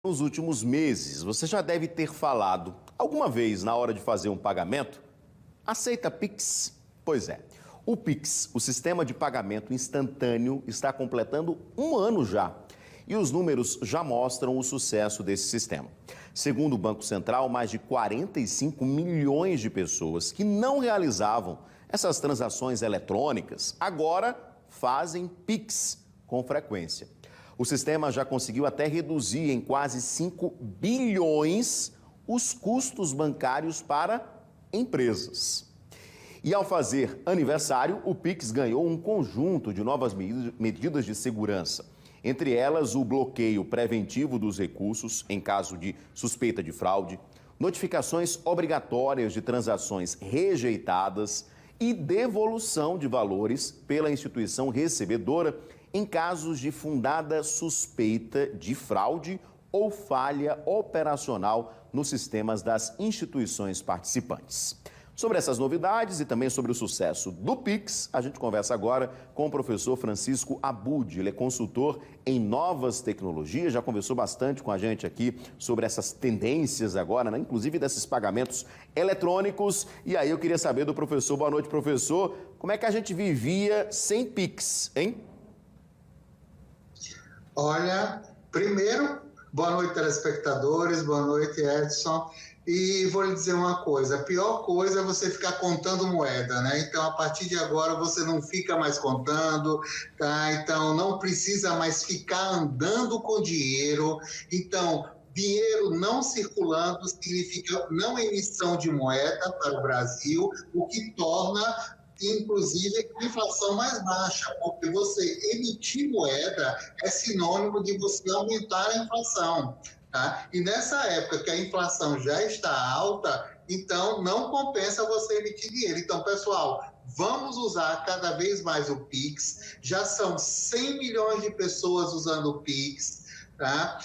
Nos últimos meses, você já deve ter falado alguma vez na hora de fazer um pagamento? Aceita Pix? Pois é. O Pix, o sistema de pagamento instantâneo, está completando um ano já. E os números já mostram o sucesso desse sistema. Segundo o Banco Central, mais de 45 milhões de pessoas que não realizavam essas transações eletrônicas agora fazem Pix com frequência. O sistema já conseguiu até reduzir em quase 5 bilhões os custos bancários para empresas. E ao fazer aniversário, o Pix ganhou um conjunto de novas medidas de segurança. Entre elas, o bloqueio preventivo dos recursos em caso de suspeita de fraude, notificações obrigatórias de transações rejeitadas e devolução de valores pela instituição recebedora em casos de fundada suspeita de fraude ou falha operacional nos sistemas das instituições participantes. Sobre essas novidades e também sobre o sucesso do Pix, a gente conversa agora com o professor Francisco Abud. Ele é consultor em novas tecnologias, já conversou bastante com a gente aqui sobre essas tendências agora, né? Inclusive desses pagamentos eletrônicos. E aí eu queria saber do professor, boa noite, professor, como é que a gente vivia sem Pix, hein? Olha, primeiro, boa noite, telespectadores, boa noite, Edson. E vou lhe dizer uma coisa, a pior coisa é você ficar contando moeda, né? Então, a partir de agora, você não fica mais contando, tá? Então, não precisa mais ficar andando com dinheiro. Então, dinheiro não circulando significa não emissão de moeda para o Brasil, o que torna inclusive a inflação mais baixa, porque você emitir moeda é sinônimo de você aumentar a inflação. Tá? E nessa época que a inflação já está alta, então não compensa você emitir dinheiro. Então, pessoal, vamos usar cada vez mais o Pix. Já são 100 milhões de pessoas usando o Pix. Tá?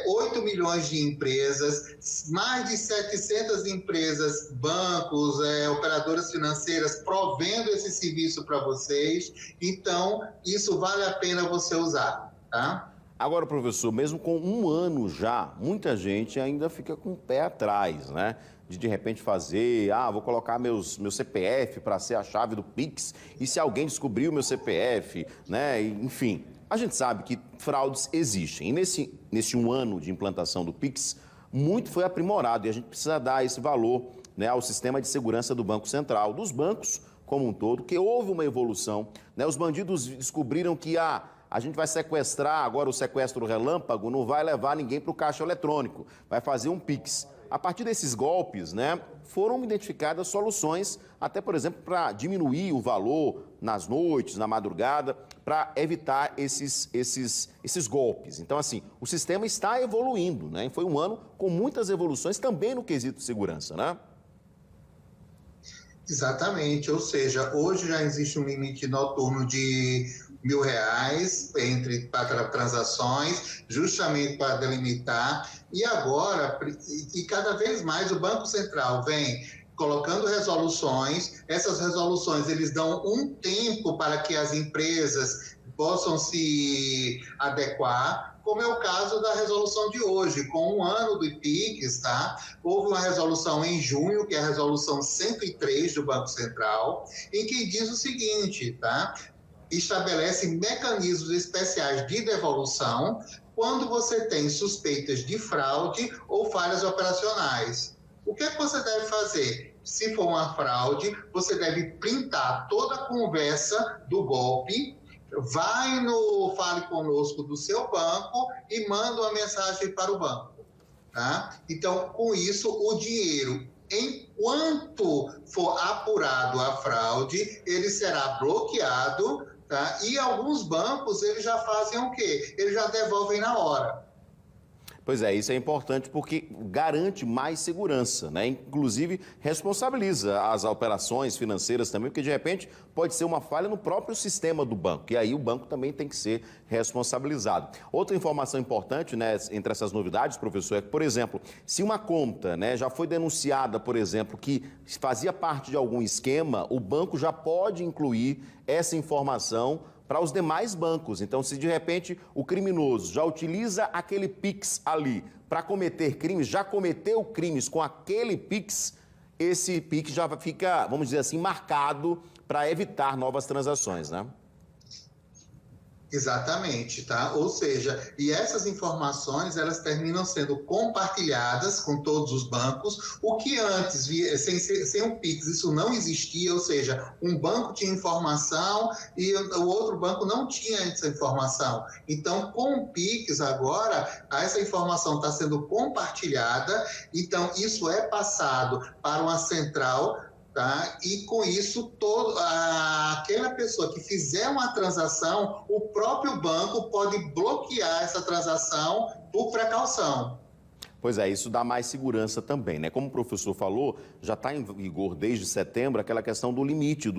8 milhões de empresas, mais de 700 empresas, bancos, operadoras financeiras provendo esse serviço para vocês. Então, isso vale a pena você usar. Tá? Agora, professor, mesmo com um ano já, muita gente ainda fica com o pé atrás, né? De repente fazer, vou colocar meu CPF para ser a chave do Pix, e se alguém descobrir o meu CPF, né? Enfim, a gente sabe que fraudes existem. E nesse um ano de implantação do Pix, muito foi aprimorado e a gente precisa dar esse valor, né, ao sistema de segurança do Banco Central, dos bancos como um todo, que houve uma evolução, né? Os bandidos descobriram que a gente vai sequestrar, agora o sequestro relâmpago não vai levar ninguém para o caixa eletrônico, vai fazer um Pix. A partir desses golpes, né, foram identificadas soluções, até, por exemplo, para diminuir o valor nas noites, na madrugada, para evitar esses golpes. Então, assim, o sistema está evoluindo, né? E foi um ano com muitas evoluções também no quesito de segurança, né? Exatamente, ou seja, hoje já existe um limite noturno de R$ 1.000 para transações, justamente para delimitar. E agora, e cada vez mais, o Banco Central vem colocando resoluções. Essas resoluções, eles dão um tempo para que as empresas possam se adequar, como é o caso da resolução de hoje, com um ano do IPIX, tá? Houve uma resolução em junho, que é a resolução 103 do Banco Central, em que diz o seguinte, tá? Estabelece mecanismos especiais de devolução quando você tem suspeitas de fraude ou falhas operacionais. O que é que você deve fazer? Se for uma fraude, você deve printar toda a conversa do golpe, vai no Fale Conosco do seu banco e manda uma mensagem para o banco. Tá? Então, com isso, o dinheiro, enquanto for apurado a fraude, ele será bloqueado, tá? E alguns bancos, eles já fazem o quê? Eles já devolvem na hora. Pois é, isso é importante porque garante mais segurança, né? Inclusive responsabiliza as operações financeiras também, porque de repente pode ser uma falha no próprio sistema do banco, e aí o banco também tem que ser responsabilizado. Outra informação importante, né, entre essas novidades, professor, é que, por exemplo, se uma conta, né, já foi denunciada, por exemplo, que fazia parte de algum esquema, o banco já pode incluir essa informação para os demais bancos. Então, se de repente o criminoso já utiliza aquele Pix ali para cometer crimes, já cometeu crimes com aquele Pix, esse Pix já fica, vamos dizer assim, marcado para evitar novas transações, né? Exatamente, tá? Ou seja, e essas informações, elas terminam sendo compartilhadas com todos os bancos, o que antes, sem o Pix, isso não existia, ou seja, um banco tinha informação e o outro banco não tinha essa informação. Então, com o Pix agora, essa informação está sendo compartilhada, então isso é passado para uma central. Tá? E com isso, aquela pessoa que fizer uma transação, o próprio banco pode bloquear essa transação por precaução. Pois é, isso dá mais segurança também, né? Como o professor falou, já está em vigor desde setembro aquela questão do limite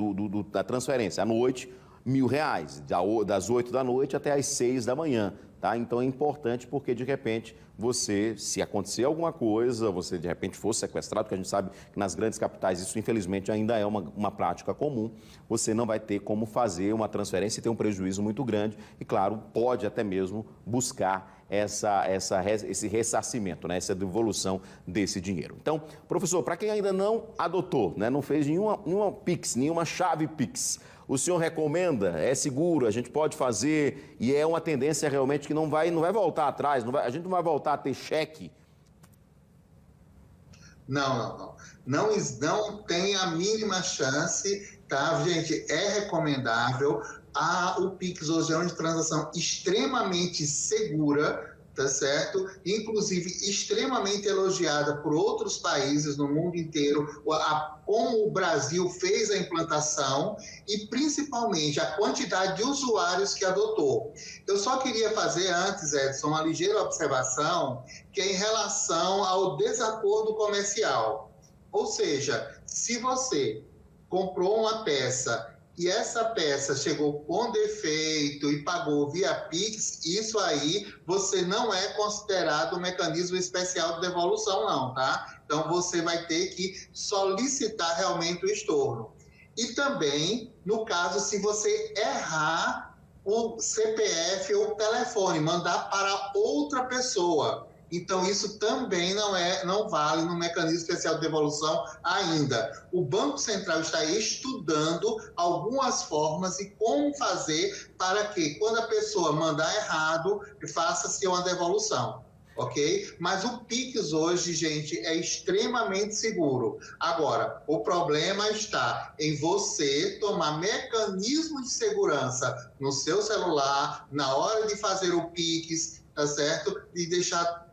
da transferência. À noite, R$ 1.000, das 8 da noite até às 6 da manhã. Tá? Então é importante porque, de repente, você, se acontecer alguma coisa, você de repente for sequestrado, porque a gente sabe que nas grandes capitais isso, infelizmente, ainda é uma prática comum, você não vai ter como fazer uma transferência e ter um prejuízo muito grande e, claro, pode até mesmo buscar esse ressarcimento, né? Essa devolução desse dinheiro. Então, professor, para quem ainda não adotou, né? Não fez nenhuma Pix, nenhuma chave Pix, o senhor recomenda? É seguro? A gente pode fazer? E é uma tendência realmente que não vai voltar atrás? A gente não vai voltar a ter cheque? Não. Não tem a mínima chance, tá, gente? É recomendável. O Pix hoje é uma transação extremamente segura, tá certo? Inclusive extremamente elogiada por outros países no mundo inteiro, como o Brasil fez a implantação e principalmente a quantidade de usuários que adotou. Eu só queria fazer antes, Edson, uma ligeira observação, que é em relação ao desacordo comercial. Ou seja, se você comprou uma peça e essa peça chegou com defeito e pagou via Pix, isso aí você não é considerado um mecanismo especial de devolução, não, tá? Então você vai ter que solicitar realmente o estorno. E também, no caso, se você errar o CPF ou o telefone, mandar para outra pessoa. Então, isso também não vale no mecanismo especial de devolução ainda. O Banco Central está estudando algumas formas e como fazer para que, quando a pessoa mandar errado, faça-se uma devolução. Ok? Mas o Pix hoje, gente, é extremamente seguro. Agora, o problema está em você tomar mecanismos de segurança no seu celular, na hora de fazer o Pix, tá certo? E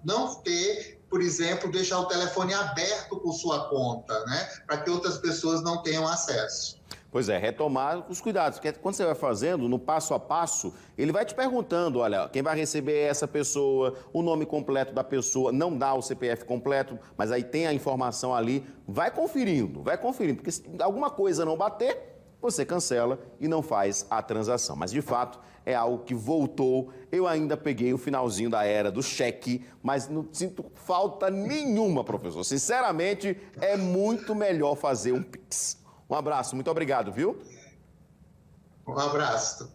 não ter, por exemplo, deixar o telefone aberto com sua conta, né? Para que outras pessoas não tenham acesso. Pois é, retomar os cuidados, porque quando você vai fazendo, no passo a passo, ele vai te perguntando, olha, quem vai receber é essa pessoa, o nome completo da pessoa, não dá o CPF completo, mas aí tem a informação ali, vai conferindo, porque se alguma coisa não bater, você cancela e não faz a transação. Mas, de fato, é algo que voltou. Eu ainda peguei o finalzinho da era do cheque, mas não sinto falta nenhuma, professor. Sinceramente, é muito melhor fazer um Pix. Um abraço, muito obrigado, viu? Um abraço.